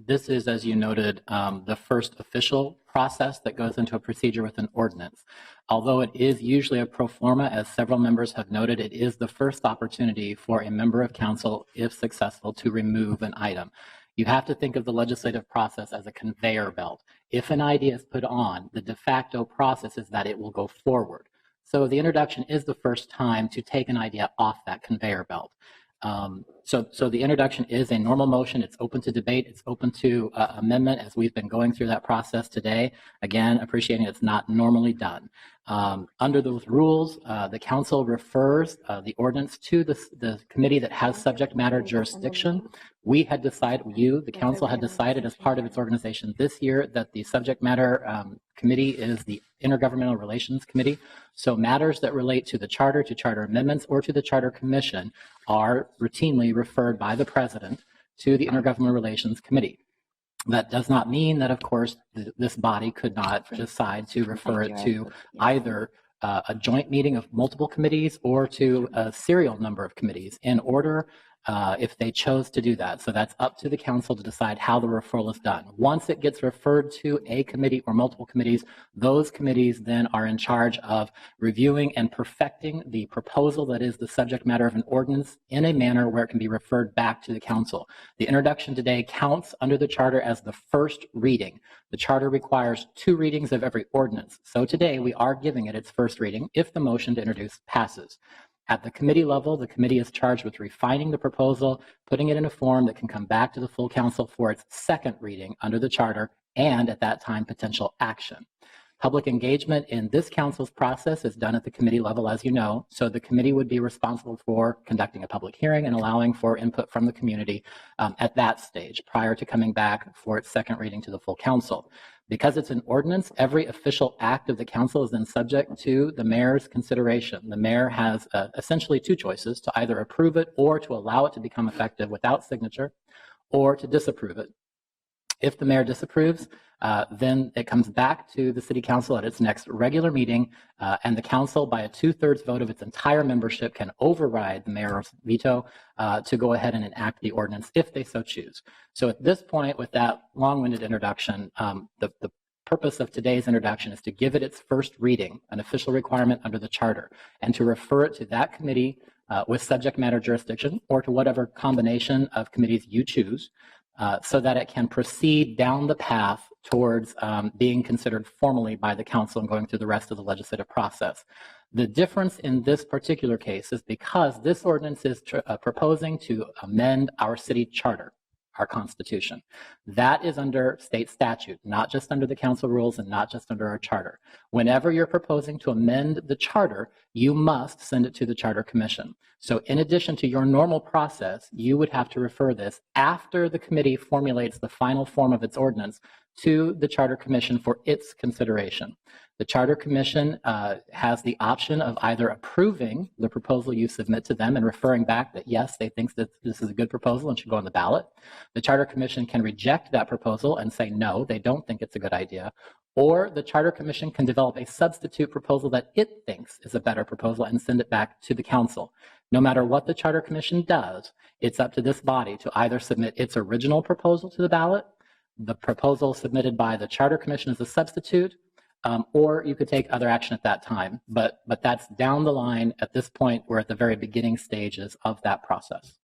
This is, as you noted, the first official process that goes into a procedure with an ordinance. Although it is usually a pro forma, as several members have noted, it is the first opportunity for a member of council, if successful, to remove an item. You have to think of the legislative process as a conveyor belt. If an idea is put on, the de facto process is that it will go forward. So the introduction is the first time to take an idea off that conveyor belt. So the introduction is a normal motion. It's open to debate. It's open to amendment, as we've been going through that process today. Again, appreciating it's not normally done. Under those rules, the council refers the ordinance to the committee that has subject matter jurisdiction. We had decided, the council had decided as part of its organization this year that the subject matter committee is the Intergovernmental Relations Committee. So matters that relate to the charter, to charter amendments, or to the charter commission are routinely referred by the president to the Intergovernmental Relations Committee. That does not mean that, of course, this body could not decide to refer it to either a joint meeting of multiple committees or to a serial number of committees in order if they chose to do that. So that's up to the council to decide how the referral is done. Once it gets referred to a committee or multiple committees, those committees then are in charge of reviewing and perfecting the proposal that is the subject matter of an ordinance in a manner where it can be referred back to the council. The introduction today counts under the charter as the first reading. The charter requires 2 readings of every ordinance. So today we are giving it its first reading if the motion to introduce passes. At the committee level, the committee is charged with refining the proposal, putting it in a form that can come back to the full council for its second reading under the charter, and at that time, potential action. Public engagement in this council's process is done at the committee level, as you know, so the committee would be responsible for conducting a public hearing and allowing for input from the community at that stage prior to coming back for its second reading to the full council. Because it's an ordinance, every official act of the council is then subject to the mayor's consideration. The mayor has essentially 2 choices: to either approve it or to allow it to become effective without signature, or to disapprove it. If the mayor disapproves, then it comes back to the city council at its next regular meeting, and the council, by a 2/3 vote of its entire membership, can override the mayor's veto to go ahead and enact the ordinance if they so choose. So at this point, with that long-winded introduction, the purpose of today's introduction is to give it its first reading, an official requirement under the charter, and to refer it to that committee with subject matter jurisdiction, or to whatever combination of committees you choose, so that it can proceed down the path towards being considered formally by the council and going through the rest of the legislative process. The difference in this particular case is because this ordinance is proposing to amend our city charter, our constitution. That is under state statute, not just under the council rules and not just under our charter. Whenever you're proposing to amend the charter, you must send it to the Charter Commission. So in addition to your normal process, you would have to refer this after the committee formulates the final form of its ordinance to the Charter Commission for its consideration. The Charter Commission has the option of either approving the proposal you submit to them and referring back that, yes, they think that this is a good proposal and should go on the ballot. The Charter Commission can reject that proposal and say, no, they don't think it's a good idea. Or the Charter Commission can develop a substitute proposal that it thinks is a better proposal and send it back to the council. No matter what the Charter Commission does, it's up to this body to either submit its original proposal to the ballot, the proposal submitted by the Charter Commission as a substitute, or you could take other action at that time. But that's down the line. At this point, we're at the very beginning stages of that process.